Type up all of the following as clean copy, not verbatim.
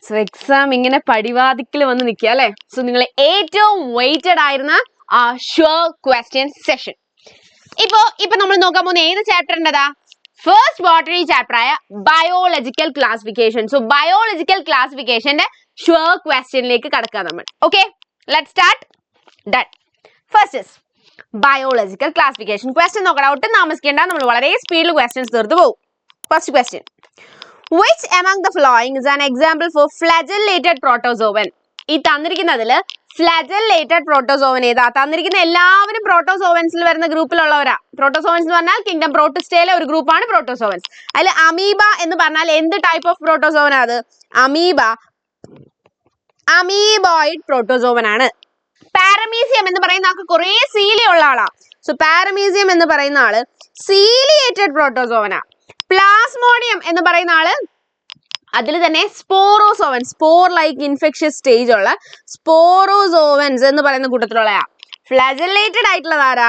So exam ഇങ്ങനെ പടിവാതിക്കൽ വന്ന് നിൽക്കുക അല്ലെ. സോ നിങ്ങൾ ഏറ്റവും വെയിറ്റഡ് ആയിരുന്ന ആ ഷുവർ ക്വസ്റ്റ്യൻ സെഷൻ ഇപ്പൊ നമ്മൾ നോക്കാൻ പോകുന്ന ഏത് ചാപ്റ്ററിൻ്റെതാ? ഫസ്റ്റ് ബോട്ടണി ചാപ്റ്റർ ആയ ബയോളജിക്കൽ ക്ലാസിഫിക്കേഷൻ. സോ ബയോളജിക്കൽ ക്ലാസിഫിക്കേഷന്റെ ഷുവർ ക്വസ്റ്റ്യനിലേക്ക് കടക്കാം നമ്മൾ. Okay, let start. Done. First is biological classification. Question നോക്കണം, ഒട്ടും താമസിക്കേണ്ട, നമ്മൾ വളരെ സ്പീഡിൽ ക്വസ്റ്റ്യൻസ് തീർത്ത് പോകും. First question, which among the following is an example for flagellated protozoan? ഈ തന്നിരിക്കുന്നതില് ഫ്ലാജെല്ലേറ്റഡ് പ്രോട്ടോസോവൻ ഏതാ? തന്നിരിക്കുന്ന എല്ലാവരും പ്രോട്ടോസോവൻസിൽ വരുന്ന ഗ്രൂപ്പിലുള്ളവരാ. പ്രോട്ടോസോവൻസ് എന്ന് പറഞ്ഞാൽ കിങ്ഡം പ്രോട്ടിസ്റ്റയിലെ ഒരു ഗ്രൂപ്പാണ് പ്രോട്ടോസോവൻസ്. അതിൽ അമീബ എന്ന് പറഞ്ഞാൽ എന്ത് ടൈപ്പ് ഓഫ് പ്രോട്ടോസോവനാ അത്? അമീബോയിഡ് പ്രോട്ടോസോവൻ ആണ്. പാരമീസിയം എന്ന് പറയുന്ന ആൾക്ക് കുറെ സീലി ഉള്ള ആളാ. സോ പാരമീസിയം എന്ന് പറയുന്ന ആള് സീലിയേറ്റഡ് പ്രോട്ടോസോവനാ. പ്ലാസ്മോഡിയം എന്ന് പറയുന്ന ആള് അതിൽ തന്നെ സ്പോറോസോവൻ, സ്പോർ ലൈക്ക് ഇൻഫെക്ഷ്യസ് സ്റ്റേജ് ഉള്ള സ്പോറോസോവൻസ് എന്ന് പറയുന്ന കൂട്ടത്തിലുള്ളയാ. ഫ്ലാജെല്ലേറ്റഡ് ആയിട്ടുള്ളത് ആരാ?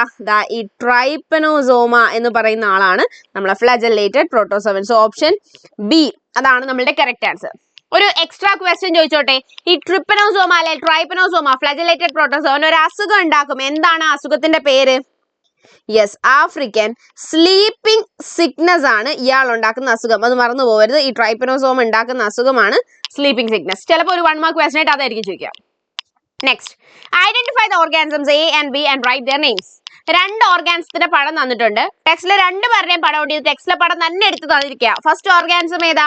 ഈ ട്രൈപ്പനോസോമ എന്ന് പറയുന്ന ആളാണ് നമ്മളെ ഫ്ലാജെല്ലേറ്റഡ് പ്രോട്ടോസോവൻ. സോ ഓപ്ഷൻ ബി അതാണ് നമ്മളുടെ കറക്റ്റ് ആൻസർ. ഒരു എക്സ്ട്രാ ക്വസ്റ്റ്യൻ ചോദിച്ചോട്ടെ, ഈ ട്രിപ്പനോസോമ അല്ലെ ട്രൈപ്പനോസോമ ഫ്ലാജെല്ലേറ്റഡ് പ്രോട്ടോസോവൻ ഒരു അസുഖം ഉണ്ടാക്കും. എന്താണ് ആ അസുഖത്തിന്റെ പേര്? യെസ്, ആഫ്രിക്കൻ സ്ലീപ്പിംഗ് സിക്നസ് ആണ് ഇയാൾ ഉണ്ടാക്കുന്ന അസുഖം. അത് മറന്നു പോകരുത്. ഈ ട്രൈപ്പനോസോം ഉണ്ടാക്കുന്ന അസുഖമാണ് സ്ലീപ്പിംഗ് സിക്നസ്. ചിലപ്പോൾ ഒരു 1 മാർക്ക് ക്വസ്റ്റൻ ആയിട്ട് അതായിരിക്കും ചോദിക്കാം. Next, identify the organisms A and B and write their names. 2 ഓർഗാനിസത്തിന്റെ പടം തന്നിട്ടുണ്ട്. ടെക്സ്റ്റിലെ 2 പേരുടെയും പടം ഉണ്ട്. ടെക്സ്റ്റിലെ പടം തന്നെ എടുത്ത് തന്നിരിക്കുക. ഫസ്റ്റ് ഓർഗാനിസം ഏതാ?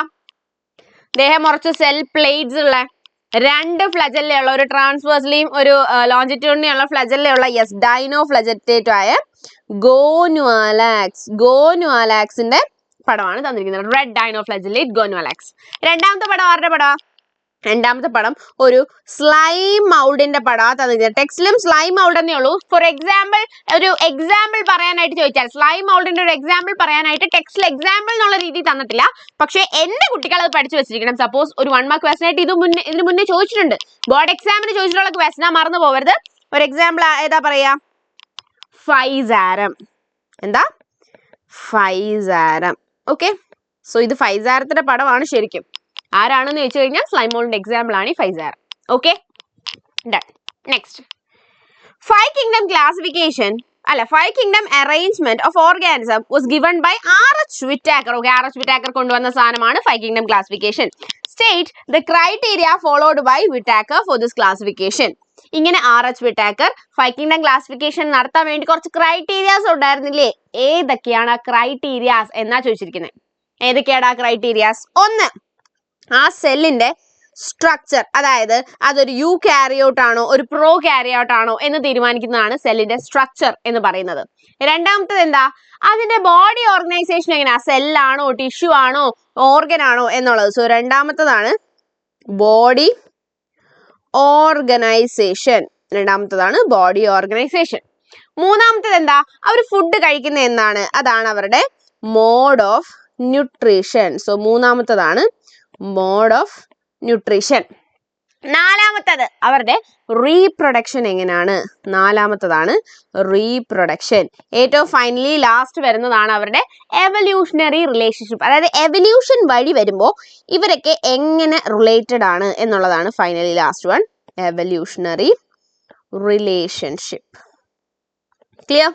ദേഹം മുറച്ച് സെൽ പ്ലേറ്റ്സ് ഉള്ള 2 ഫ്ലജെല്ലയുള്ള, ഒരു ട്രാൻസ്വേഴ്സ്ലിയും ഒരു ലോഞ്ചിറ്റ്യൂഡിനെയുള്ള ഫ്ലജെല്ലയുള്ള യെസ് ഡൈനോ ഫ്ലജറ്റേറ്റ് ആയ ഗോനുവാലാക്സിന്റെ പടമാണ് തന്നിരിക്കുന്നത്. Red dinoflagellate Gonyaulax. രണ്ടാമത്തെ പടം ആരുടെ പടം? രണ്ടാമത്തെ പടം ഒരു സ്ലൈം മൗൾഡിന്റെ പടമാണ് തന്നിരിക്കുന്നത്. ടെക്സ്റ്റിലും സ്ലൈം മൗൾഡ് എന്നേ ഉള്ളൂ. ഫോർ എക്സാമ്പിൾ, ഒരു എക്സാമ്പിൾ പറയാനായിട്ട് ചോദിച്ചാൽ, സ്ലൈം മൗൾഡിന്റെ ഒരു എക്സാമ്പിൾ പറയാനായിട്ട് ടെക്സ്റ്റിൽ എക്സാമ്പിൾ എന്നുള്ള രീതി തന്നിട്ടില്ല. പക്ഷേ എന്റെ കുട്ടികൾ അത് പഠിച്ചു വെച്ചിരിക്കണം. സപ്പോസ് ഒരു 1 മാർക്ക് ക്വസ്റ്റൻ ആയിട്ട് ഇതിന് മുന്നേ ചോദിച്ചിട്ടുണ്ട്. ബോർഡ് എക്സാമിന് ചോദിച്ചിട്ടുള്ള ക്വസ്റ്റനാ, മറന്നു പോകരുത്. ഒരു എക്സാമ്പിൾ ഏതാ പറയാ? ഫൈസാരം. എന്താ? ഫൈസാരം. ഓക്കെ, സോ ഇത് ഫൈസാരത്തിന്റെ പടമാണ് ശരിക്കും. ആരാണെന്ന് ചോദിച്ചു കഴിഞ്ഞാൽ സ്ലൈം മൗൾഡിന്റെ എക്സാമ്പിൾ ആണ് ഈ Physarum. Okay, done. Next, 5 kingdom classification അല്ല 5 kingdom arrangement of organism was given by R.H. Whittaker. Okay, R.H. Whittaker കൊണ്ടുവന്ന സാധനമാണ് 5 kingdom classification. State the criteria followed by Whittaker for this classification. ഇങ്ങനെ R.H. Whittaker 5 kingdom classification നടത്താൻ വേണ്ടി കുറച്ച് criterias ഉണ്ടായിരുന്നില്ലേ? ഏതൊക്കെയാണ് criterias എന്നാ ചോദിച്ചിരിക്കുന്നത്. ഏതൊക്കെയാണ് ആ ക്രൈറ്റീരിയാസ്? 1, ആ സെല്ലിന്റെ സ്ട്രക്ചർ, അതായത് അതൊരു യു കാരിയോട്ട് ആണോ ഒരു പ്രോ കാരിയോട്ട് ആണോ എന്ന് തീരുമാനിക്കുന്നതാണ് സെല്ലിന്റെ സ്ട്രക്ചർ എന്ന് പറയുന്നത്. രണ്ടാമത്തത് എന്താ? അതിന്റെ ബോഡി ഓർഗനൈസേഷൻ എങ്ങനെയാ? സെല്ലാണോ ടിഷ്യൂ ആണോ ഓർഗൻ ആണോ എന്നുള്ളത്. സോ രണ്ടാമത്തതാണ് ബോഡി ഓർഗനൈസേഷൻ. രണ്ടാമത്തതാണ് ബോഡി ഓർഗനൈസേഷൻ. മൂന്നാമത്തത് എന്താ? അവർ ഫുഡ് കഴിക്കുന്ന എന്താണ്? അതാണ് അവരുടെ മോഡ് ഓഫ് ന്യൂട്രീഷൻ. സോ മൂന്നാമത്തതാണ് മോഡ് ഓഫ് ന്യൂട്രീഷൻ. നാലാമത്തത് അവരുടെ റീപ്രൊഡക്ഷൻ എങ്ങനെയാണ്? നാലാമത്തതാണ് റീപ്രൊഡക്ഷൻ. ഏറ്റവും ഫൈനലി ലാസ്റ്റ് വരുന്നതാണ് അവരുടെ എവല്യൂഷണറി റിലേഷൻഷിപ്പ്. അതായത് എവല്യൂഷൻ വഴി വരുമ്പോൾ ഇവരൊക്കെ എങ്ങനെ റിലേറ്റഡ് ആണ് എന്നുള്ളതാണ് finally last one, evolutionary relationship. Clear?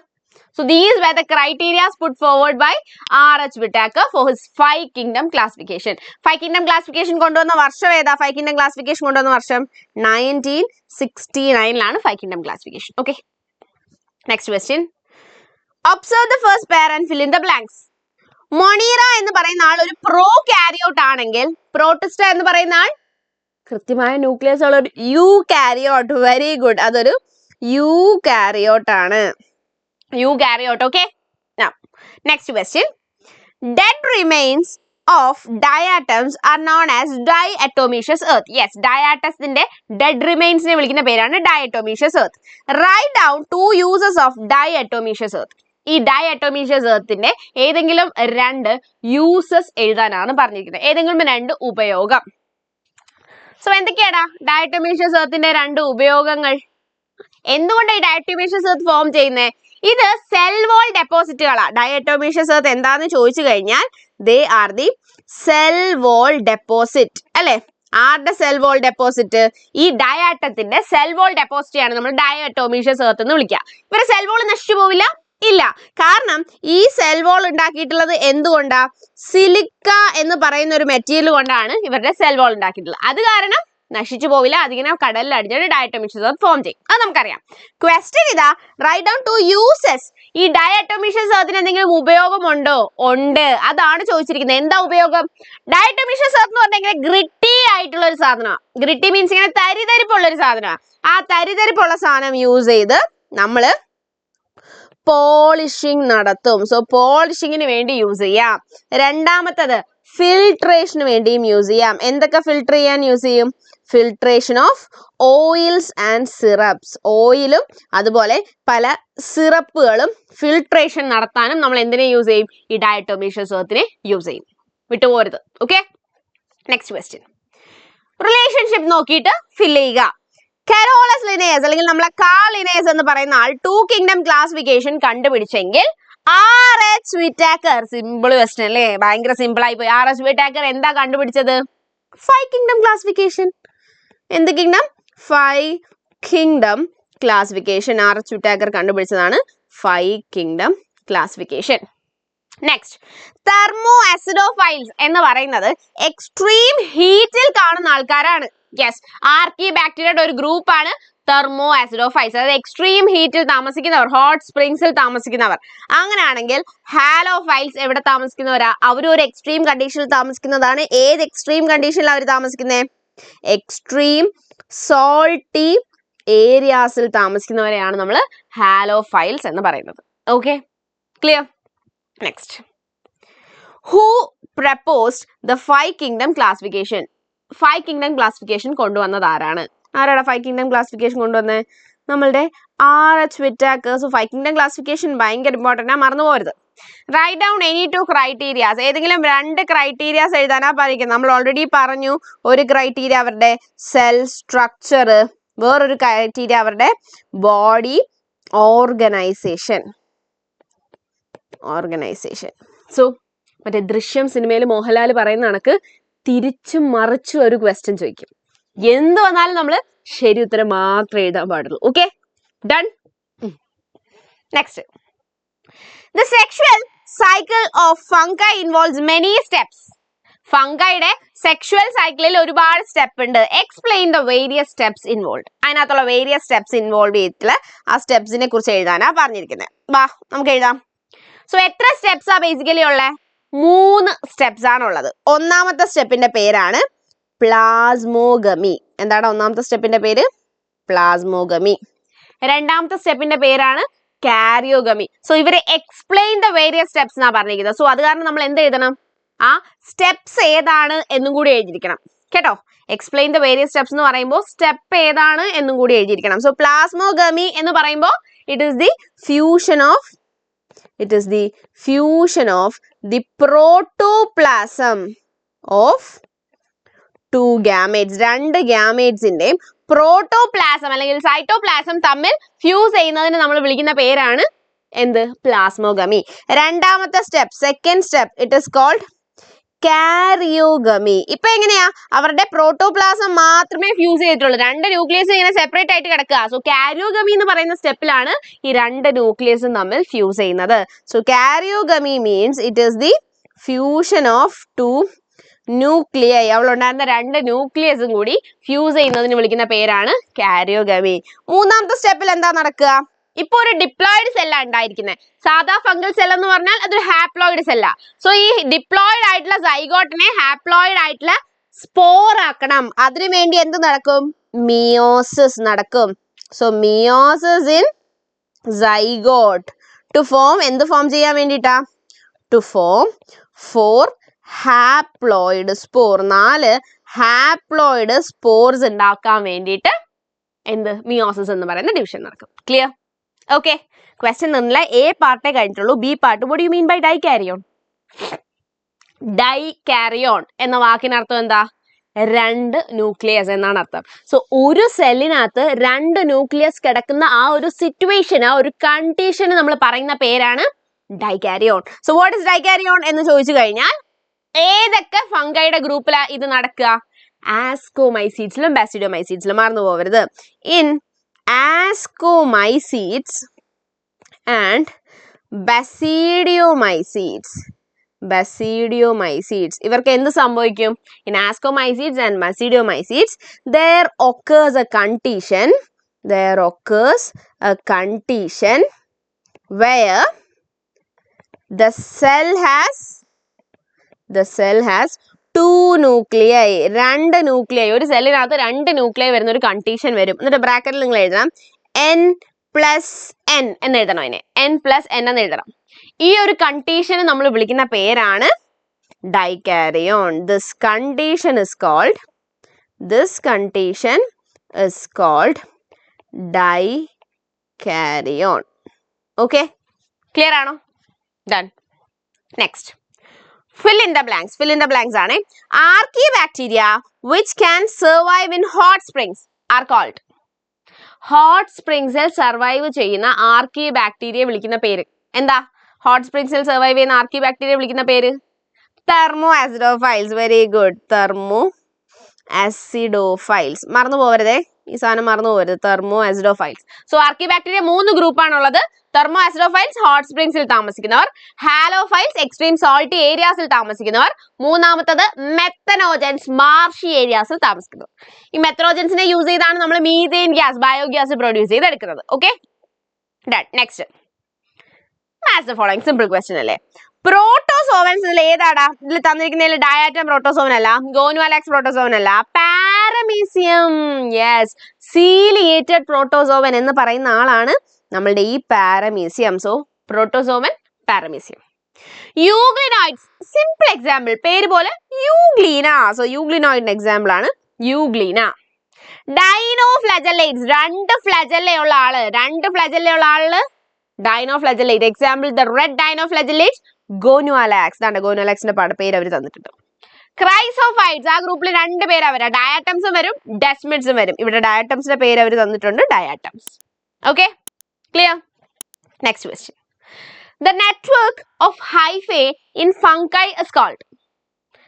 So these were the criteria put forward by R.H. Whittaker for his 5 kingdom classification. 5 kingdom classification കൊണ്ടുവന്ന വർഷം ഏതാ? 5 kingdom classification കൊണ്ടുവന്ന വർഷം 1969 5 kingdom classification. Okay. Next question. Observe the first pair and fill in the blanks. Monera എന്ന് പറയുന്ന ആൾ ഒരു pro കാരിയോട്ട് ആണെങ്കിൽ protista എന്ന് പറയുന്ന ആൾ കൃത്യമായ ന്യൂക്ലിയസ് ഉള്ള ഒരു യു കാരിയോട്ട്. വെരി ഗുഡ്, അതൊരു യു കാരിയോട്ട് ആണ്. Eukaryote. Okay, now next question. Dead remains of diatoms are known as diatomaceous earth. Yes, diatoms inde dead remains ne vilikkunna perana diatomaceous earth. Write down 2 uses of diatomaceous earth. ഈ diatomaceous earth ന്റെ ഏതെങ്കിലും 2 uses എഴുതാനാണ് പറഞ്ഞിരിക്കുന്നത്. ഏതെങ്കിലും 2 ഉപയോഗം. So എന്തൊക്കെയാണ് diatomaceous earth ന്റെ 2 ഉപയോഗങ്ങൾ? എന്തുകൊണ്ടാണ് ഈ diatomaceous earth ഫോം ചെയ്യുന്നത്? ഇത് സെൽ വോൾ ഡെപ്പോസിറ്റുകളാണ്. ഡയറ്റോമീഷ്യസ് എർത്ത് എന്താന്ന് ചോദിച്ചു കഴിഞ്ഞാൽ they are the cell wall deposit അല്ലെ. ആരുടെ സെൽ വോൾ ഡെപ്പോസിറ്റ്? ഈ ഡയാറ്റത്തിന്റെ സെൽ വോൾ ഡെപ്പോസിറ്റ് ആണ് നമ്മൾ ഡയറ്റോമീഷ്യസ് എർത്ത് എന്ന് വിളിക്കുക. ഇവരുടെ സെൽ വോൾ നശിച്ചു പോവില്ല? ഇല്ല. കാരണം ഈ സെൽ വോൾ ഉണ്ടാക്കിയിട്ടുള്ളത് എന്തുകൊണ്ടാ? സിലിക്ക എന്ന് പറയുന്ന ഒരു മെറ്റീരിയൽ കൊണ്ടാണ് ഇവരുടെ സെൽ വോൾ ഉണ്ടാക്കിയിട്ടുള്ളത്. അത് കാരണം നശിച്ചു പോവില്ല. അതിങ്ങനെ കടലിൽ അടിഞ്ഞിട്ട് ഡയറ്റോമീഷ്യസ് എർത്ത് ഫോം ചെയ്യും. അത് നമുക്കറിയാം. ക്വസ്റ്റ്യൻ ഇതാ, റൈറ്റ് ഡൗൺ 2 യൂസസ്. ഈ ഡയറ്റോമീഷ്യസ് എർത്തിന് എന്തെങ്കിലും ഉപയോഗമുണ്ടോ? ഉണ്ട്. അതാണ് ചോദിച്ചിരിക്കുന്നത്. എന്താ ഉപയോഗം? ഡയറ്റോമീഷ്യസ് എർത്ത് എന്ന് പറഞ്ഞാൽ ഗ്രിറ്റി ആയിട്ടുള്ള ഒരു സാധനമാണ്. ഗ്രിറ്റി മീൻസ് ഇങ്ങനെ തരിതരിപ്പുള്ള ഒരു സാധനമാണ്. ആ തരിതരിപ്പുള്ള സാധനം യൂസ് ചെയ്ത് നമ്മള് പോളിഷിംഗ് നടത്തും. സോ പോളിഷിങ്ങിന് വേണ്ടി യൂസ് ചെയ്യാം. രണ്ടാമത്തത് ഫിൽട്രേഷന് വേണ്ടിയും യൂസ് ചെയ്യാം. എന്തൊക്കെ ഫിൽട്ടർ ചെയ്യാൻ യൂസ് ചെയ്യും? Filtration of oils and syrups. ഓയിലും അതുപോലെ പല സിറപ്പുകളും ഫിൽട്രേഷൻ നടത്താനും നമ്മൾ എന്തിനെ യൂസ് ചെയ്യും? ഈ ഡയറ്റോമീഷ്യസ് എർത്തിനെ യൂസ് ചെയ്യും. വിട്ടുപോരുത്. Okay, next question. റിലേഷൻഷിപ്പ് നോക്കിയിട്ട് ഫിൽ ചെയ്യുക. കരോളസ് ലിനേയസ് അല്ലെങ്കിൽ നമ്മളെ കാൾ ലിനേയസ് എന്ന് പറയുന്ന ആൾ 2 കിങ്ഡം ക്ലാസിഫിക്കേഷൻ കണ്ടുപിടിച്ചെങ്കിൽ RH വിറ്റാക്കർ, സിമ്പിൾ ക്വസ്റ്റ്യൻ അല്ലേ? ഭയങ്കര സിമ്പിൾ ആയി പോയി. RH വിറ്റാക്കർ എന്താ കണ്ടുപിടിച്ചത്? 5 കിങ്ഡം ക്ലാസിഫിക്കേഷൻ. എന്ത് kingdom? 5 kingdom classification. RH Whittaker കണ്ടുപിടിച്ചതാണ് 5 kingdom classification. Next, thermoacidophiles എന്ന് പറയുന്നത് എക്സ്ട്രീം ഹീറ്റിൽ കാണുന്ന ആൾക്കാരാണ്. യെസ്, ആർക്കി ബാക്ടീരിയയുടെ ഒരു ഗ്രൂപ്പാണ് തെർമോ അസിഡോഫൈൽസ്. അതായത് എക്സ്ട്രീം ഹീറ്റിൽ താമസിക്കുന്നവർ, ഹോട്ട് സ്പ്രിങ്സിൽ താമസിക്കുന്നവർ. അങ്ങനെയാണെങ്കിൽ ഹാലോഫൈൽസ് എവിടെ താമസിക്കുന്നവരാ? അവരും ഒരു എക്സ്ട്രീം കണ്ടീഷനിൽ താമസിക്കുന്നതാണ്. ഏത് എക്സ്ട്രീം കണ്ടീഷനിൽ അവർ താമസിക്കുന്നത്? എക്സ്ട്രീം സോൾട്ടി ഏരിയാസിൽ താമസിക്കുന്നവരെയാണ് നമ്മൾ ഹാലോഫൈൽസ് എന്ന് പറയുന്നത്. Okay, clear? Next, who proposed the 5 kingdom classification? 5 kingdom classification കൊണ്ടുവന്നത് ആരാണ്? ആരാണ് 5 kingdom classification കൊണ്ടുവന്നത്? നമ്മളുടെ RH വിറ്റാക്കർ. 5 kingdom classification ഭയങ്കര ഇമ്പോർട്ടൻ്റ് ആണ്, മറന്നു പോകരുത്. Write down any 2 criterias. ഏതെങ്കിലും 2 ക്രൈറ്റീരിയാസ് എഴുതാനാ പറയുന്നത്. നമ്മൾ ഓൾറെഡി പറഞ്ഞു, ഒരു ക്രൈറ്റീരിയ അവരുടെ സെൽ സ്ട്രക്ചർ, വേറൊരു ക്രൈറ്റീരിയ അവരുടെ ബോഡി ഓർഗനൈസേഷൻ. സോ മറ്റേ ദൃശ്യം സിനിമയിൽ മോഹൻലാൽ പറയുന്ന കണക്ക് തിരിച്ചും മറിച്ചും ഒരു ക്വസ്റ്റ്യൻ ചോദിക്കും. എന്ത് വന്നാലും നമ്മൾ ശരി ഉത്തരം മാത്രമേ എഴുതാൻ പാടുള്ളൂ. Okay, done. Next, the sexual cycle of fungi involves many steps. ഫംഗൈയുടെ സെക്ഷുവൽ സൈക്കിളിൽ ഒരുപാട് സ്റ്റെപ്പ് ഉണ്ട്. Explain the various steps involve. അതിനകത്തുള്ള വേരിയസ് സ്റ്റെപ്സ് ഇൻവോൾവ് ചെയ്തിട്ടുള്ള ആ സ്റ്റെപ്സിനെ കുറിച്ച് എഴുതാനാ പറഞ്ഞിരിക്കുന്നത്. വാ, നമുക്ക് എഴുതാം. സോ എത്ര സ്റ്റെപ്സ് ആ ബേസിക്കലി ഉള്ളത്? 3 സ്റ്റെപ്സ് ആണുള്ളത്. ഒന്നാമത്തെ സ്റ്റെപ്പിന്റെ പേരാണ് പ്ലാസ്മോഗമി. എന്താണ് ഒന്നാമത്തെ സ്റ്റെപ്പിന്റെ പേര്? പ്ലാസ്മോഗമി. രണ്ടാമത്തെ സ്റ്റെപ്പിന്റെ പേരാണ് കാരിയോഗമി. സോ ഇവരെ എക്സ്പ്ലെയിൻ ദ വേരിയസ് സ്റ്റെപ്സ് എന്നാ പറഞ്ഞിരിക്കുന്നത്. സോ അത് കാരണം നമ്മൾ എന്ത് എഴുതണം? ആ സ്റ്റെപ്സ് ഏതാണ് എന്നും കൂടി എഴുതിയിരിക്കണം കേട്ടോ. എക്സ്പ്ലെയിൻ ദ വേരിയസ് സ്റ്റെപ്സ് എന്ന് പറയുമ്പോൾ സ്റ്റെപ്പ് ഏതാണ് എന്നും കൂടി എഴുതിയിരിക്കണം. സോ പ്ലാസ്മോഗമി എന്ന് പറയുമ്പോൾ it is the fusion of the protoplasm of 2 gametes. 2 gametesന്റെയും പ്രോട്ടോപ്ലാസം അല്ലെങ്കിൽ സൈറ്റോപ്ലാസം തമ്മിൽ ഫ്യൂസ് ചെയ്യുന്നതിന് നമ്മൾ വിളിക്കുന്ന പേരാണ് എന്ത്? പ്ലാസ്മോഗമി. രണ്ടാമത്തെ step, second step, it is called karyogamy. ഇപ്പൊ എങ്ങനെയാ? അവരുടെ പ്രോട്ടോപ്ലാസം മാത്രമേ ഫ്യൂസ് ചെയ്തിട്ടുള്ളൂ. 2 ന്യൂക്ലിയസ് ഇങ്ങനെ സെപ്പറേറ്റ് ആയിട്ട് കിടക്കുക. സോ കാരിയോഗമി എന്ന് പറയുന്ന സ്റ്റെപ്പിലാണ് ഈ 2 ന്യൂക്ലിയസും തമ്മിൽ ഫ്യൂസ് ചെയ്യുന്നത്. So karyogamy means it is the fusion of 2 nuclei. അവളുണ്ടായിരുന്ന 2 ന്യൂക്ലിയസും കൂടി ഫ്യൂസ് ചെയ്യുന്നതിന് വിളിക്കുന്ന പേരാണ് കാരിയോഗമി. മൂന്നാമത്തെ സ്റ്റെപ്പിൽ എന്താ നടക്കുക? ഇപ്പൊ ഒരു ഡിപ്ലോയിഡ് സെല്ലാ ഉണ്ടായിരിക്കുന്നത്. സാധാ ഫംഗൽ സെൽ എന്ന് പറഞ്ഞാൽ അതൊരു ഹാപ്ലോയിഡ് സെല്ലാ. സോ ഈ ഡിപ്ലോയിഡ് ആയിട്ടുള്ള സൈഗോട്ടിനെ ഹാപ്ലോയിഡ് ആയിട്ടുള്ള സ്പോർ ആക്കണം. അതിനു വേണ്ടി എന്ത് നടക്കും? മിയോസിസ് നടക്കും. So meiosis in zygote to form, എന്ത് ഫോം ചെയ്യാൻ വേണ്ടിട്ടാ? To form 4 haploid spore. 4 haploid spores ഉണ്ടാക്കാൻ വേണ്ടിയിട്ട് എന്ത്? മിയോസിസ് എന്ന് പറയുന്ന ഡിവിഷൻ നടക്കും. ക്ലിയർ? ഓക്കെ, ക്വസ്റ്റ്യൻ നിന്നില്ല. എ പാർട്ടേ കഴിഞ്ഞിട്ടുള്ളൂ. B part. What do you mean by dikaryon? Dikaryon എന്ന വാക്കിനർത്ഥം എന്താ? 2 ന്യൂക്ലിയസ് എന്നാണ് അർത്ഥം. സോ ഒരു സെല്ലിനകത്ത് 2 ന്യൂക്ലിയസ് കിടക്കുന്ന ആ ഒരു സിറ്റുവേഷൻ, ആ ഒരു കണ്ടീഷന് നമ്മൾ പറയുന്ന പേരാണ് ഡൈകാരിയോൺ. സോ വാട്ട് ഇസ് ഡൈകാരിയോൺ എന്ന് ചോദിച്ചു കഴിഞ്ഞാൽ ഏതൊക്കെ ഫംഗൈയുടെ ഗ്രൂപ്പിലാ ഇത് നടക്കുക? ആസ്കോമൈസീഡ്സിലും ബാസിഡിയോമൈസീഡ്സിലും മറന്നു പോകരുത്. ഇൻ ആസ്കോമൈസീഡ്സ് ആൻഡ് ബസിഡിയോമൈസീഡ്സ് ഇവർക്ക് എന്ത് സംഭവിക്കും? In ascomycetes and basidiomycetes there occurs a condition where the cell has two nuclei, രണ്ട് ന്യൂക്ലിയൈ. ഒരു സെല്ലിനകത്ത് രണ്ട് ന്യൂക്ലിയൈ വരുന്ന ഒരു കണ്ടീഷൻ വരും. എന്നിട്ട് ബ്രാക്കറ്റിൽ നിങ്ങൾ എഴുതണം n+n എന്ന് എഴുതണം. അതിനെ n+n എന്ന് എഴുതണം. ഈ ഒരു കണ്ടീഷന് നമ്മൾ വിളിക്കുന്ന പേരാണ് dikaryon. This condition is called dikaryon. Okay, clear ആണോ? Done. Next, fill in the blanks ആണ്. Archaebacteria which can survive in hot springs are called. Hot സ്പ്രിങ്സിൽ സർവൈവ് ചെയ്യുന്ന ആർക്കിബാക്ടീരിയ വിളിക്കുന്ന പേര് എന്താ? ഹോട്ട് സ്പ്രിങ്സിൽ സർവൈവ് ചെയ്യുന്ന ആർക്കിബാക്ടീരിയ വിളിക്കുന്ന പേര് thermoacidophiles. Very good, thermoacidophiles. മറന്നു പോകരുതേ, ഈ സാധനം മറന്നു പോകരുത്, തെർമോ ആസിഡോഫൈൽസ്. സോ ആർക്കിബാക്ടീരിയ 3 ഗ്രൂപ്പാണുള്ളത്. തെർമോ ആസിഡോഫൈൽസ് ഹോട്ട് സ്പ്രിങ്സിൽ താമസിക്കുന്നവർ, ഹാലോഫൈൽസ് എക്സ്ട്രീം സോൾട്ടി ഏരിയാസിൽ താമസിക്കുന്നവർ, മൂന്നാമത്തത് മെത്തനോജൻസ് മാർഷി ഏരിയാസിൽ താമസിക്കുന്നവർ. ഈ മെത്തനോജൻസിനെ യൂസ് ചെയ്താണ് നമ്മൾ മീഥേൻ ഗ്യാസ്, ബയോഗ്യാസ് പ്രൊഡ്യൂസ് ചെയ്തെടുക്കുന്നത്. Okay, done. Next, match the following. Simple question അല്ലേ? പ്രോട്ടോസോവൻസ് ഏതാടാ? ഇതിൽ തന്നിരിക്കുന്നതിൽ ഡയാറ്റം പ്രോട്ടോസോവൻ അല്ല, ഗോനുവാലാക്സ് പ്രോട്ടോസോവൻ അല്ല, പാരമീസിയം. യെസ്, സീലിയേറ്റഡ് പ്രോട്ടോസോവൻ എന്ന് പറയുന്ന ആളാണ് നമ്മളുടെ ഈ Paramecium. So protozoan, Paramecium. Euglenoids, simple example, പേര് പോലെ യൂഗ്ലീന. സോ യൂഗ്ലിനോയിഡിന്റെ എക്സാമ്പിൾ ആണ് യൂഗ്ലീന. ഡൈനോഫ്ലജല്ലേറ്റ്സ്, രണ്ട് ഫ്ലജല്ലേ ഉള്ള ആള് dinoflagellate. Example the red dinoflagellate, Gonyaulax. ഗോനുവാലാക്സിന്റെ പേര് അവർ തന്നിട്ടുണ്ട്. ക്രൈസോഫൈറ്റ്സ്, ആ ഗ്രൂപ്പിൽ 2 പേര് അവരാ, ഡയാറ്റംസും വരും ഡെസ്മിഡ്സും വരും. ഇവിടെ ഡയാറ്റംസിന്റെ പേര് അവർ തന്നിട്ടുണ്ട്, diatoms. Okay, clear? Next question. The network of hyphae in fungi is called.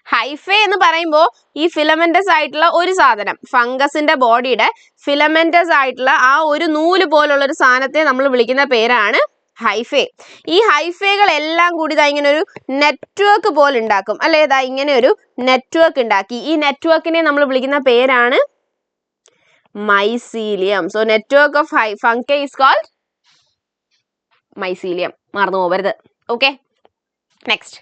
Hyphae എന്ന് പറയുമ്പോൾ ഈ ഫിലമെന്റസ് ആയിട്ടുള്ള ഒരു സാധനം, ഫംഗസിന്റെ ബോഡിയുടെ ഫിലമെന്റസ് ആയിട്ടുള്ള ആ ഒരു നൂല് പോലുള്ള ഒരു സാധനത്തെ നമ്മൾ വിളിക്കുന്ന പേരാണ് ഹൈഫേ. ഈ ഹൈഫേകൾ എല്ലാം കൂടി ഇങ്ങനെ ഒരു നെറ്റ്വർക്ക് പോലെ ഉണ്ടാക്കും അല്ലെ? ഇങ്ങനെ ഒരു നെറ്റ്വർക്ക് ഉണ്ടാക്കി. ഈ നെറ്റ്വർക്കിനെ നമ്മൾ വിളിക്കുന്ന പേരാണ് mycelium. So network of fungi is called mycelium. മറന്നു പോകരുത്. Okay, next.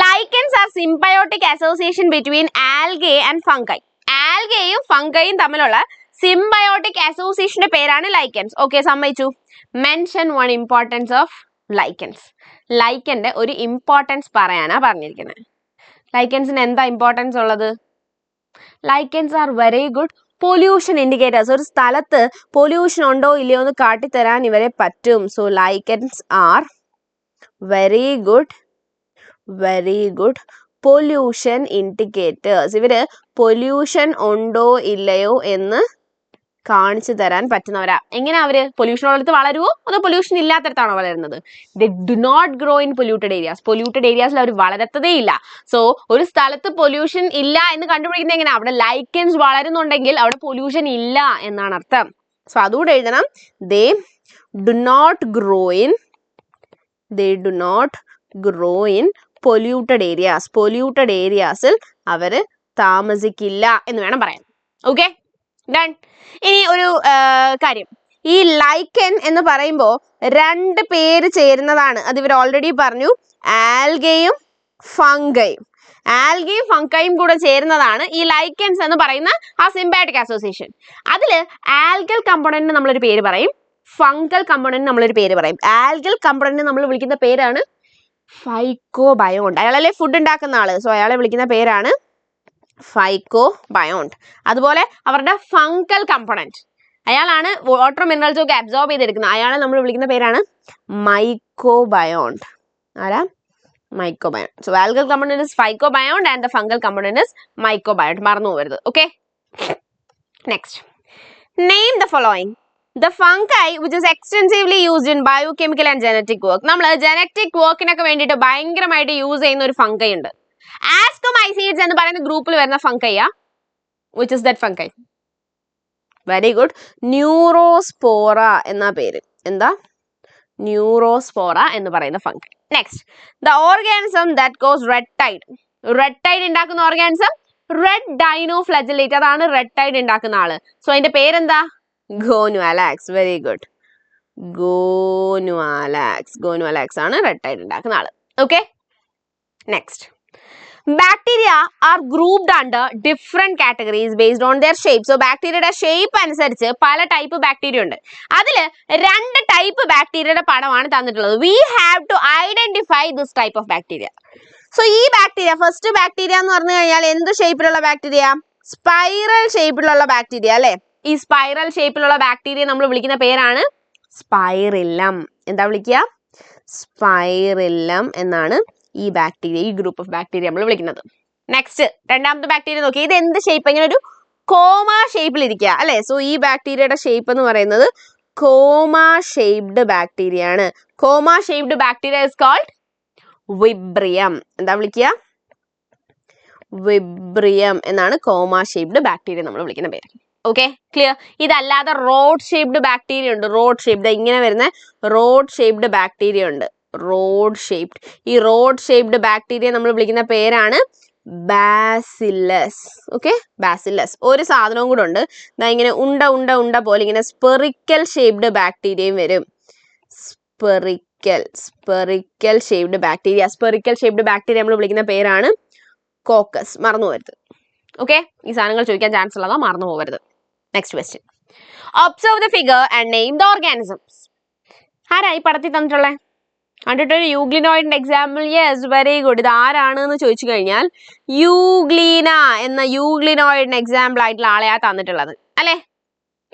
Lichens are symbiotic association between algae and fungi. ആൽഗയും ഫംഗയും തമ്മിലുള്ള സിംബയോട്ടിക് അസോസിയേഷന്റെ പേരാണ് ലൈക്കൻസ്. ഓക്കെ, സമ്മതിച്ചു. Mention one importance of lichens. ലൈക്കന്റെ ഒരു ഇമ്പോർട്ടൻസ് പറയാനാ പറഞ്ഞിരിക്കുന്നത്. ലൈക്കൻസിന് എന്താ ഇമ്പോർട്ടൻസ് ഉള്ളത്? Lichens are very good pollution indicators. ഒരു സ്ഥലത്ത് പൊല്യൂഷൻ ഉണ്ടോ ഇല്ലയോ എന്ന് കാട്ടിത്തരാൻ ഇവരെ പറ്റും. So lichens are very good pollution indicators. ഇവര് പൊല്യൂഷൻ ഉണ്ടോ ഇല്ലയോ എന്ന് കാണിച്ചു തരാൻ പറ്റുന്നവരാ. എങ്ങനെ അവര്? പൊല്യൂഷൻ ഉള്ളിടത്ത് വളരുവോ അതോ പൊല്യൂഷൻ ഇല്ലാത്തടത്താണോ വളരുന്നത്? They do not grow in polluted areas. Polluted ഏരിയാസിൽ അവർ വളരത്തതേ ഇല്ല. സോ ഒരു സ്ഥലത്ത് പൊല്യൂഷൻ ഇല്ല എന്ന് കണ്ടുപിടിക്കുന്നത് എങ്ങനെ? അവിടെ ലൈക്കൻസ് വളരുന്നുണ്ടെങ്കിൽ അവിടെ പൊല്യൂഷൻ ഇല്ല എന്നാണ് അർത്ഥം. സോ അതുകൂടെ എഴുതണം. They do not grow in polluted areas. Polluted ഏരിയാസിൽ അവര് താമസിക്കില്ല എന്ന് വേണം പറയാൻ. Okay, done. ഇനി ഒരു കാര്യം, ഈ ലൈക്കൻ എന്ന് പറയുമ്പോൾ 2 പേര് ചേരുന്നതാണ്. അത് ഇവർ ഓൾറെഡി പറഞ്ഞു. ആൽഗയും ഫംഗയും കൂടെ ചേരുന്നതാണ് ഈ ലൈക്കൻസ് എന്ന് പറയുന്ന ആ സിംബയോട്ടിക് അസോസിയേഷൻ. അതില് ആൽഗൽ കമ്പോണന്റിന് നമ്മളൊരു പേര് പറയും, ഫംഗൽ കമ്പോണന്റിന് നമ്മളൊരു പേര് പറയും. ആൽഗൽ കമ്പോണന്റിന് നമ്മൾ വിളിക്കുന്ന പേരാണ് ഫൈക്കോബയോണ്ട്. അയാളല്ലേ ഫുഡ് ഉണ്ടാക്കുന്ന ആള്. സോ അയാളെ വിളിക്കുന്ന പേരാണ് ഫൈക്കോബയോണ്ട്. അതുപോലെ അവരുടെ ഫംഗൽ കമ്പോണന്റ്, അയാളാണ് വാട്ടർ മിനറൽസ് ഒക്കെ അബ്സോർബ് ചെയ്തെടുക്കുന്നത്. അയാളെ നമ്മൾ വിളിക്കുന്ന പേരാണ് മൈക്കോബയോണ്ട്. ആരാ? Mycobiont. So algal component is phycobiont and the fungal component is mycobiont. മറന്നു പോകരുത്. Okay, next. Name the following. The fungi which is extensively used in biochemical and genetic work. നമ്മൾ ജനറ്റിക് വർക്കിനൊക്കെ വേണ്ടിയിട്ട് ഭയങ്കരമായിട്ട് യൂസ് ചെയ്യുന്ന ഒരു fungi ഉണ്ട്. ആസ്കോമൈസീഡ്സ് എന്ന് പറയുന്ന ഗ്രൂപ്പിൽ വരുന്ന ഫംഗൈയാ. Which is that fungi? Very good. Neurospora എന്ന പേര്. എന്താ? Neurospora എന്ന് പറയുന്ന fungi. Next, the organism that goes red tide. Red tide ഉണ്ടാക്കുന്ന organism red dinoflagellate. അതാണ് red tide ഉണ്ടാക്കുന്ന ആള്. So അതിന്റെ പേരെന്താ? Gonualax. Very good. Gonualax ആണ് red tide ഉണ്ടാക്കുന്ന ആള്. Okay. Next. Bacteria are grouped under different categories based on their shape. So ബാക്ടീരിയയുടെ ഷേപ്പ് അനുസരിച്ച് പല ടൈപ്പ് ബാക്ടീരിയ ഉണ്ട്. അതിൽ 2 ടൈപ്പ് ബാക്ടീരിയയുടെ പടമാണ് തന്നിട്ടുള്ളത്. We have to identify this type of bacteria. So ഈ ബാക്ടീരിയ, ഫസ്റ്റ് ബാക്ടീരിയ എന്ന് പറഞ്ഞു കഴിഞ്ഞാൽ എന്ത് ഷേപ്പിലുള്ള ബാക്ടീരിയ? സ്പൈറൽ ഷേപ്പിലുള്ള ബാക്ടീരിയ അല്ലെ? ഈ സ്പൈറൽ ഷേപ്പിലുള്ള ബാക്ടീരിയ നമ്മൾ വിളിക്കുന്ന പേരാണ് സ്പൈറില്ലം. എന്താ വിളിക്കുക? സ്പൈറില്ലം എന്നാണ് ഈ ബാക്ടീരിയ, ഈ ഗ്രൂപ്പ് ഓഫ് ബാക്ടീരിയ നമ്മൾ വിളിക്കുന്നത്. നെക്സ്റ്റ്, രണ്ടാമത്തെ ബാക്ടീരിയ നോക്കി. ഇത് എന്ത് ഷേപ്പ്? ഇങ്ങനെ ഒരു കോമ ഷേപ്പിൽ ഇരിക്കുക അല്ലെ? സോ ഈ ബാക്ടീരിയയുടെ ഷേപ്പ് എന്ന് പറയുന്നത് കോമ ഷേപ്ഡ് ബാക്ടീരിയ ആണ്. Comma shaped bacteria is called vibrium. എന്താ വിളിക്കുക? വിബ്രിയം എന്നാണ് കോമ ഷേപ്ഡ് ബാക്ടീരിയ നമ്മൾ വിളിക്കുന്ന പേര്. Okay, clear? ഇതല്ലാതെ റോഡ് ഷേപ്ഡ് ബാക്ടീരിയ ഉണ്ട്. റോഡ് ഷേപ്ഡ്, ഇങ്ങനെ വരുന്ന റോഡ് ഷേപ്ഡ് ബാക്ടീരിയ ഉണ്ട്. Rod shaped. ഈ റോഡ് ഷേപ്ഡ് ബാക്ടീരിയ നമ്മൾ വിളിക്കുന്ന പേരാണ് ബാസില്ലസ്. Okay, Bacillus. ഒരു സാധനവും കൂടെ ഉണ്ട്. ഇങ്ങനെ ഉണ്ട പോലെ ഇങ്ങനെ സ്പെറിക്കൽ ഷേപ്ഡ് ബാക്ടീരിയയും വരും. Spherical shaped bacteria. Spherical shaped bacteria നമ്മൾ വിളിക്കുന്ന പേരാണ് കോക്കസ്. മറന്നു പോകരുത്. ഓക്കെ, ഈ സാധനങ്ങൾ ചോദിക്കാൻ ചാൻസ് ഉള്ളതാ, മറന്നു പോകരുത്. Next question. Observe the figure and name the organisms. ആരാ ഈ പടത്തിൽ തന്നിട്ടുള്ളത്? കണ്ടിട്ടൊരു യൂഗ്ലിനോയിഡിന്റെ എക്സാമ്പിൾ. Yes, very good. ഇത് ആരാണ് എന്ന് ചോദിച്ചു കഴിഞ്ഞാൽ യൂഗ്ലീന എന്ന യൂഗ്ലിനോയിഡിന് എക്സാമ്പിൾ ആയിട്ടുള്ള ആളെയാ തന്നിട്ടുള്ളത് അല്ലെ?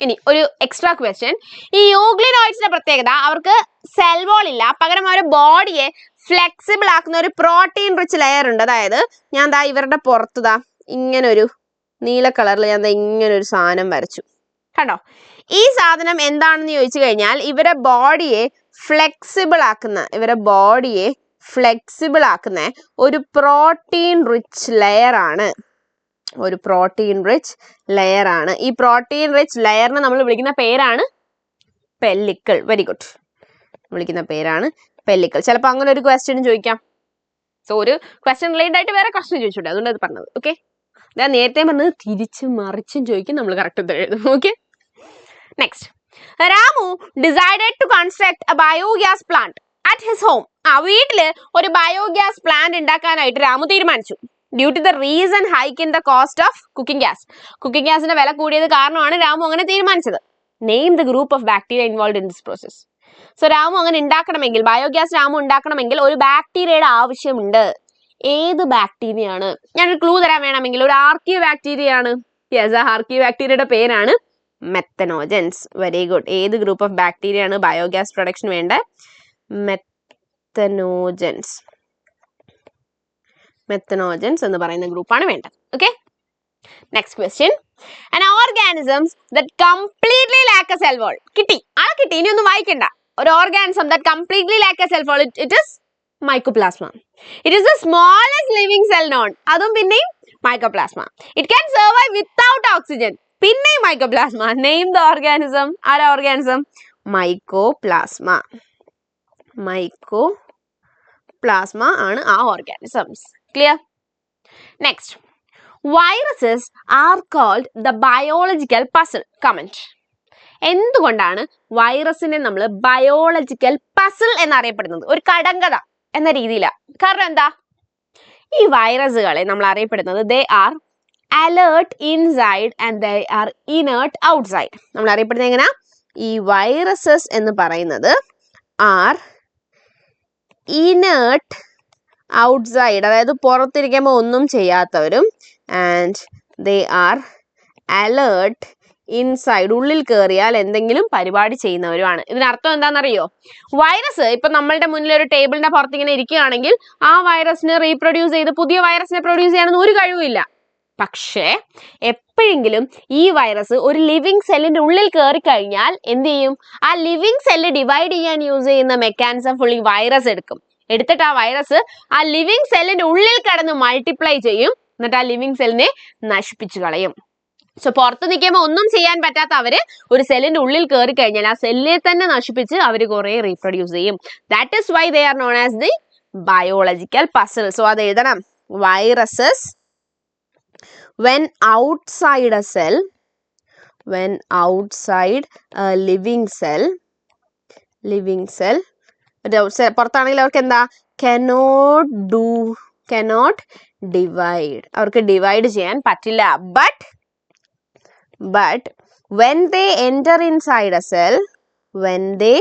ഇനി ഒരു എക്സ്ട്രാ ക്വസ്റ്റ്യൻ. ഈ യൂഗ്ലിനോയിഡ്സിന്റെ പ്രത്യേകത, അവർക്ക് സെൽ വോൾ ഇല്ല, പകരം അവരുടെ ബോഡിയെ ഫ്ലെക്സിബിൾ ആക്കുന്ന ഒരു പ്രോട്ടീൻ റിച്ച് ലെയർ ഉണ്ട്. അതായത് ഞാൻ ദാ ഇവരുടെ പുറത്തുതാ ഇങ്ങനൊരു നീല കളറിൽ ഞാൻ ഇങ്ങനൊരു സാധനം വരച്ചു. കണ്ടോ? ഈ സാധനം എന്താണെന്ന് ചോദിച്ചു കഴിഞ്ഞാൽ ഇവരെ ബോഡിയെ ഫ്ലെക്സിബിൾ ആക്കുന്ന ഒരു പ്രോട്ടീൻ റിച്ച് ലെയർ ആണ്. ഈ പ്രോട്ടീൻ റിച്ച് ലെയറിനെ നമ്മൾ വിളിക്കുന്ന പേരാണ് പെല്ലിക്കിൾ. Very good. വിളിക്കുന്ന പേരാണ് പെല്ലിക്കിൾ. ചിലപ്പോൾ അങ്ങനെ ഒരു ക്വസ്റ്റ്യൻ ചോദിക്കാം. സോ ഒരു ക്വസ്റ്റ്യൻ റിലേറ്റഡ് ആയിട്ട് വേറെ ക്വസ്റ്റ്യൻ ചോദിച്ചോട്ടെ, അതുകൊണ്ട് അത് പറഞ്ഞത്. ഓക്കെ, ഞാൻ നേരത്തെ പറഞ്ഞത് തിരിച്ചും മറിച്ചും ചോദിക്കും, നമ്മൾ കറക്റ്റ് ഉത്തരം എഴുതും. Okay, next. Ramu decided to construct a biogas plant at his home. വീട്ടില് ഒരു ബയോഗ്യാസ് പ്ലാന്റ് ഉണ്ടാക്കാനായിട്ട് രാമു തീരുമാനിച്ചു. Due to the reason hike in the cost of cooking gas. Cooking ഗ്യാസിന്റെ വില കൂടിയത് കാരണമാണ് രാമു അങ്ങനെ തീരുമാനിച്ചത്. Name the group of bacteria involve in this process. So Ramu അങ്ങനെ ഉണ്ടാക്കണമെങ്കിൽ, ബയോഗ്യാസ് രാമു ഉണ്ടാക്കണമെങ്കിൽ ഒരു ബാക്ടീരിയയുടെ ആവശ്യമുണ്ട്. ഏത് ബാക്ടീരിയ ആണ്? ഞാനൊരു ക്ലൂ തരാൻ വേണമെങ്കിൽ ഒരു ആർക്കിയോ ബാക്ടീരിയ ആണ്. യെസ്, ആർക്കിയോ ബാക്ടീരിയയുടെ പേരാണ് മെത്തനോജൻസ്. Very good. ഏത് ഗ്രൂപ്പ് ഓഫ് ബാക്ടീരിയ ആണ് ബയോഗ്യാസ് പ്രൊഡക്ഷൻ വേണ്ട? മെത്തനോജൻസ് എന്ന് പറയുന്ന ഗ്രൂപ്പാണ് വേണ്ടത്. Okay, next question. An organisms that completely lack a cell wall. കിട്ടി. ഇനി ഒന്നും വായിക്കണ്ട. ഒരു organism that completely lack a cell wall, it is Mycoplasma. It is the smallest living cell known. അതും പിന്നെയും Mycoplasma. It can survive without oxygen. പിന്നെയും Mycoplasma. Name the organism. ആരാ organism? Mycoplasma ആണ് ആ organisms. Clear? Next. Viruses are called the biological puzzle. Comment. എന്തുകൊണ്ടാണ് വൈറസിനെ നമ്മൾ biological puzzle എന്നറിയപ്പെടുന്നത്? ഒരു കടങ്കഥ എന്ന രീതിയിലാണ്. കാരണം എന്താ? ഈ വൈറസുകളെ നമ്മൾ അറിയപ്പെടുന്നത് ദേ are alert inside and they R inert outside. നമ്മൾ അറിയപ്പെടുന്നത് എങ്ങനെയാ? ഈ വൈറസസ് എന്ന് പറയുന്നത് ആർ ഇനേർട്ട് ഔട്ട്സൈഡ്, അതായത് പുറത്തിരിക്കുമ്പോൾ ഒന്നും ചെയ്യാത്തവരും, and they are alert inside, ഉള്ളിൽ കയറിയാൽ എന്തെങ്കിലും പരിപാടി ചെയ്യുന്നവരുമാണ്. ഇതിനർത്ഥം എന്താണെന്നറിയോ? വൈറസ് ഇപ്പൊ നമ്മളുടെ മുന്നിൽ ഒരു ടേബിളിന്റെ പുറത്ത് ഇങ്ങനെ ഇരിക്കുകയാണെങ്കിൽ ആ വൈറസിനെ റീപ്രൊഡ്യൂസ് ചെയ്ത് പുതിയ വൈറസിനെ പ്രൊഡ്യൂസ് ചെയ്യാനൊന്നും ഒരു കഴിവില്ല. പക്ഷേ എപ്പോഴെങ്കിലും ഈ വൈറസ് ഒരു ലിവിങ് സെല്ലിന്റെ ഉള്ളിൽ കയറി കഴിഞ്ഞാൽ എന്ത് ചെയ്യും? ആ ലിവിങ് സെല്ല് ഡിവൈഡ് ചെയ്യാൻ യൂസ് ചെയ്യുന്ന മെക്കാനിസം ഫുള്ളി വൈറസ് എടുത്തിട്ട് ആ വൈറസ് ആ ലിവിങ് സെല്ലിന്റെ ഉള്ളിൽ കിടന്ന് മൾട്ടിപ്ലൈ ചെയ്യും. എന്നിട്ട് ആ ലിവിങ് സെല്ലിനെ നശിപ്പിച്ചു കളയും. സോ പുറത്ത് നിൽക്കുമ്പോൾ ഒന്നും ചെയ്യാൻ പറ്റാത്ത അവര് ഒരു സെല്ലിന്റെ ഉള്ളിൽ കയറി കഴിഞ്ഞാൽ ആ സെല്ലിനെ തന്നെ നശിപ്പിച്ച് അവർ കുറെ റീപ്രൊഡ്യൂസ് ചെയ്യും. That is why they are known as the biological puzzle. So അത് എഴുതണം. Viruses when outside a cell, when outside a living cell പുറത്താണെങ്കിൽ അവർക്ക് എന്താ cannot divide, അവർക്ക് ഡിവൈഡ് ചെയ്യാൻ പറ്റില്ല. but when they enter inside a cell, when they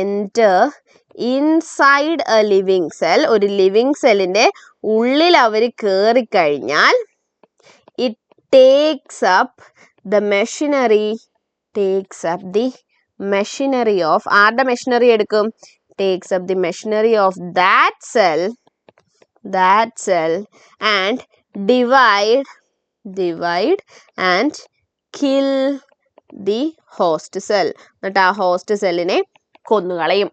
enter inside a living cell, ഒരു living സെല്ലിന്റെ ഉള്ളിൽ അവർ കയറി കഴിഞ്ഞാൽ it takes up the machinery of ആരുടെ മെഷീനറി എടുക്കും? takes up the machinery of that cell and divide and kill the host cell. എന്നിട്ട് ആ host സെല്ലിനെ കൊന്നുകളയും.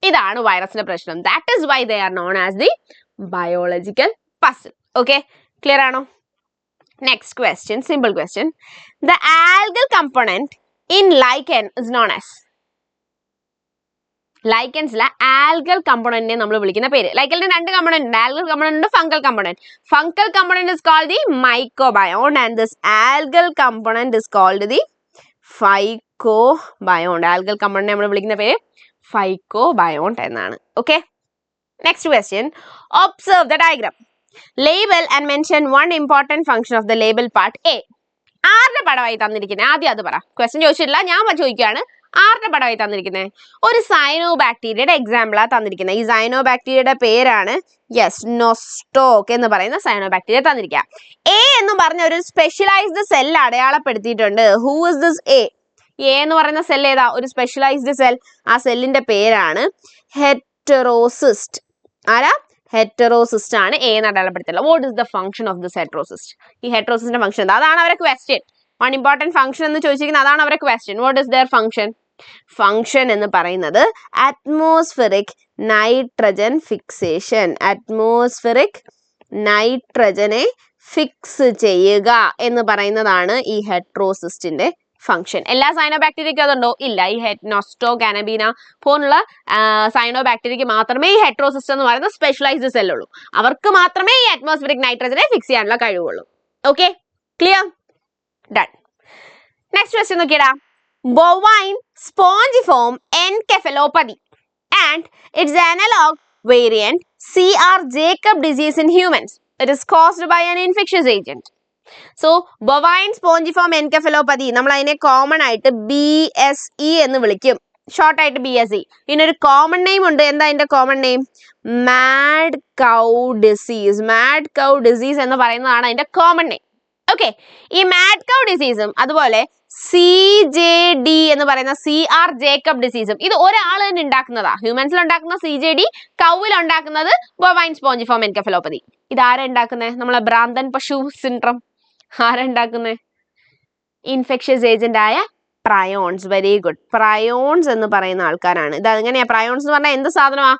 ഇതാണ് വൈറസിന്റെ പ്രശ്നം. That is why they are known as the biological puzzle. Okay, clear ആണോ? Next question, simple question. The algal component in lichen is known as. ലൈക്കൻസിലെ algal കമ്പോണന്റിനെ നമ്മൾ വിളിക്കുന്ന പേര്. ലൈക്കലിന് രണ്ട് കമ്പോണന്റ് ഉണ്ട്, ആൽഗൽ കമ്പോണന്റ് ഉണ്ട്, fungal component. Fungal component is called the mycobiont and this algal component is called the phycobiont. Algal component നമ്മൾ വിളിക്കുന്ന പേര് ഫൈക്കോബയോണ്ട് എന്നാണ്. Okay, next question. Observe the diagram. Label and mention one important function of the label part A. ആരുടെ പടമായി തന്നിരിക്കുന്നത്? ആദ്യം അത് പറ. Question ചോദിച്ചിട്ടില്ല, ഞാൻ ചോദിക്കുകയാണ്. ആരുടെ പടമായി തന്നിരിക്കുന്നത്? ഒരു സൈനോ ബാക്ടീരിയയുടെ എക്സാമ്പിളാണ് തന്നിരിക്കുന്നത്. ഈ സൈനോ ബാക്ടീരിയയുടെ പേരാണ് നോസ്റ്റോക്ക് എന്ന് പറയുന്ന സൈനോ ബാക്ടീരിയ തന്നിരിക്കുക. എ എന്ന് പറഞ്ഞ ഒരു സ്പെഷ്യലൈസ്ഡ് സെൽ അടയാളപ്പെടുത്തിയിട്ടുണ്ട്. Who is this A? A എന്ന് പറയുന്ന സെൽ ഏതാ? ഒരു സ്പെഷ്യലൈസ്ഡ് സെൽ. ആ സെല്ലിന്റെ പേരാണ് ഹെറ്ററോസിസ്റ്റ്. ആരാ? ഹെറ്ററോസിസ്റ്റ് ആണ് എ എന്ന് അടയാളപ്പെടുത്തില്ല. What is the function of this heterocyst? ഈ ഹെറ്ററോസിസ്റ്റിന്റെ ഫംഗ്ഷൻ എന്താ? അതാണ് അവരെ ക്വസ്റ്റ്യൻ. വൺ ഇമ്പോർട്ടന്റ് ഫംഗ്ഷൻ എന്ന് ചോദിച്ചിരിക്കുന്നത് അതാണ് അവരെ question. What is their function? Function എന്ന് പറയുന്നത് അറ്റ്മോസ്ഫിയറിക് നൈട്രജൻ ഫിക്സേഷൻ. അറ്റ്മോസ്ഫിയറിക് നൈട്രജനെ ഫിക്സ് ചെയ്യുക എന്ന് പറയുന്നതാണ് ഈ ഹെറ്ററോസിസ്റ്റിന്റെ ഫംഗ്ഷൻ. എല്ലാ സൈനോ ബാക്ടീരിയക്കും അതുണ്ടോ? ഇല്ല. ഈ നോസ്റ്റോ കാനബീന പോലുള്ള സൈനോ ബാക്ടീരിയക്ക് മാത്രമേ ഈ ഹെറ്ററോസിസ്റ്റ് എന്ന് പറയുന്ന സ്പെഷ്യലൈസ്ഡ് സെൽ ഉള്ളൂ. അവർക്ക് മാത്രമേ ഈ അറ്റ്മോസ്ഫിയറിക് നൈട്രജനെ ഫിക്സ് ചെയ്യാനുള്ള കഴിവുള്ളൂ. Okay, clear? Done. Next question നോക്കിയടാ. Bovine spongiform encephalopathy and its analog variant CR Jacob disease in humans. It is caused by an infectious agent. So bovine spongiform encephalopathy നമ്മൾ അതിനെ കോമൺ ആയിട്ട് BSE എന്ന് വിളിക്കും. Short ആയിട്ട് BSE. ഇതിനൊരു common name ഉണ്ട്. എന്താ അതിന്റെ കോമൺ നെയിം? മാഡ് കൗ ഡിസീസ്. മാഡ് കൗ ഡിസീസ് എന്ന് പറയുന്നതാണ് അതിന്റെ കോമൺ നെയിം. ഓക്കെ, ഈ മാഡ് കൗ ഡിസീസും അതുപോലെ CJD എന്ന് പറയുന്ന CR ജേക്കബ് ഡിസീസും ഇത് ഒരാൾ തന്നെ ഉണ്ടാക്കുന്നതാ. ഹ്യൂമൻസിൽ ഉണ്ടാക്കുന്ന CJD, കൗവിൽ ഉണ്ടാക്കുന്നത് ബൊവൈൻ സ്പോഞ്ചിഫോം എൻകെഫലോപ്പതി. ഇതാരാ ഉണ്ടാക്കുന്നത്? നമ്മളെ ഭ്രാന്തൻ പശു സിൻഡ്രം. ആരാ ഉണ്ടാക്കുന്നത്? ഇൻഫെക്ഷ്യസ് ഏജന്റ് ആയ പ്രയോൺസ്. Very good. പ്രയോൺസ് എന്ന് പറയുന്ന ആൾക്കാരാണ്. ഇത് എങ്ങനെയാ? പ്രയോൺസ് എന്ന് പറഞ്ഞാൽ എന്ത് സാധനമാ?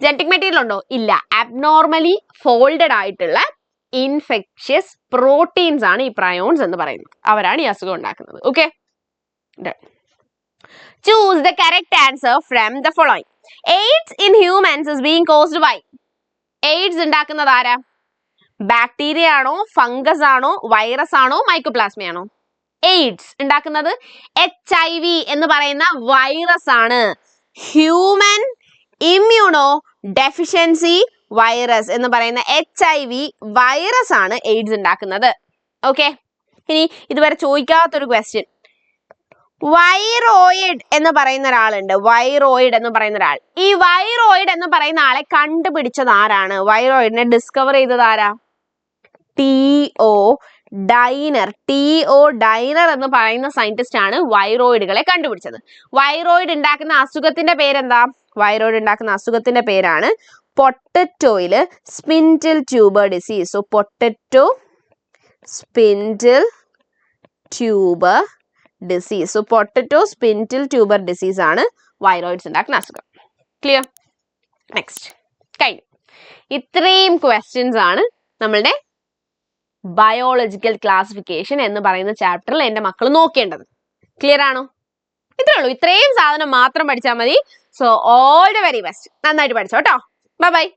ജനറ്റിക് മെറ്റീരിയൽ ഉണ്ടോ? ഇല്ല. അബ്നോർമലി ഫോൾഡഡ് ആയിട്ടുള്ള ഇൻഫെക്ഷ്യസ് പ്രോട്ടീൻസ് ആണ് ഈ പ്രയോൺസ് എന്ന് പറയുന്നത്. അവരാണ് ഈ അസുഖം ഉണ്ടാക്കുന്നത്. Okay, choose the correct answer from the following. AIDS in humans is being caused by. AIDS ഉണ്ടാക്കുന്നത് ആരാ? ബാക്ടീരിയ ആണോ, ഫംഗസ് ആണോ, വൈറസ് ആണോ, മൈക്കോപ്ലാസ്മയാണോ? എയ്ഡ്സ് ഉണ്ടാക്കുന്നത് HIV എന്ന് പറയുന്ന വൈറസ് ആണ്. ഹ്യൂമൻ ഇമ്മ്യൂണോ ഡെഫിഷ്യൻസി വൈറസ് എന്ന് പറയുന്ന HIV വൈറസ് ആണ് എയ്ഡ്സ് ഉണ്ടാക്കുന്നത്. ഓക്കെ, ഇനി ഇതുവരെ ചോദിക്കാത്തൊരു ക്വസ്റ്റ്യൻ. വൈറോയിഡ് എന്ന് പറയുന്ന ഒരാളുണ്ട്. വൈറോയിഡ് എന്ന് പറയുന്ന ഒരാൾ. ഈ വൈറോയിഡ് എന്ന് പറയുന്ന ആളെ കണ്ടുപിടിച്ചത് ആരാണ്? വൈറോയിഡിനെ ഡിസ്കവർ ചെയ്തത് ആരാ? TO ഡൈനർ എന്ന് പറയുന്ന സയന്റിസ്റ്റ് ആണ് വൈറോയിഡുകളെ കണ്ടുപിടിച്ചത്. വൈറോയിഡ് ഉണ്ടാക്കുന്ന അസുഖത്തിന്റെ പേരെന്താ? വൈറോയിഡ് ഉണ്ടാക്കുന്ന അസുഖത്തിന്റെ പേരാണ് പൊട്ടറ്റോയില് spindle tuber disease. So potato spindle tuber disease. So potato spindle tuber disease ആണ് വൈറോയിഡ്സ് ഉണ്ടാക്കുന്ന അസുഖം. ക്ലിയർ? നെക്സ്റ്റ് കഴിഞ്ഞു. ഇത്രയും ക്വസ്റ്റ്യൻസ് ആണ് നമ്മളുടെ ബയോളജിക്കൽ ക്ലാസിഫിക്കേഷൻ എന്ന് പറയുന്ന ചാപ്റ്ററിൽ എന്റെ മക്കൾ നോക്കേണ്ടത്. ക്ലിയർ ആണോ? ഇത്രേ ഉള്ളൂ. ഇത്രയും സാധനം മാത്രം പഠിച്ചാൽ മതി. So all the very best. നന്നായിട്ട് പഠിച്ചോ കേട്ടോ. Bye bye.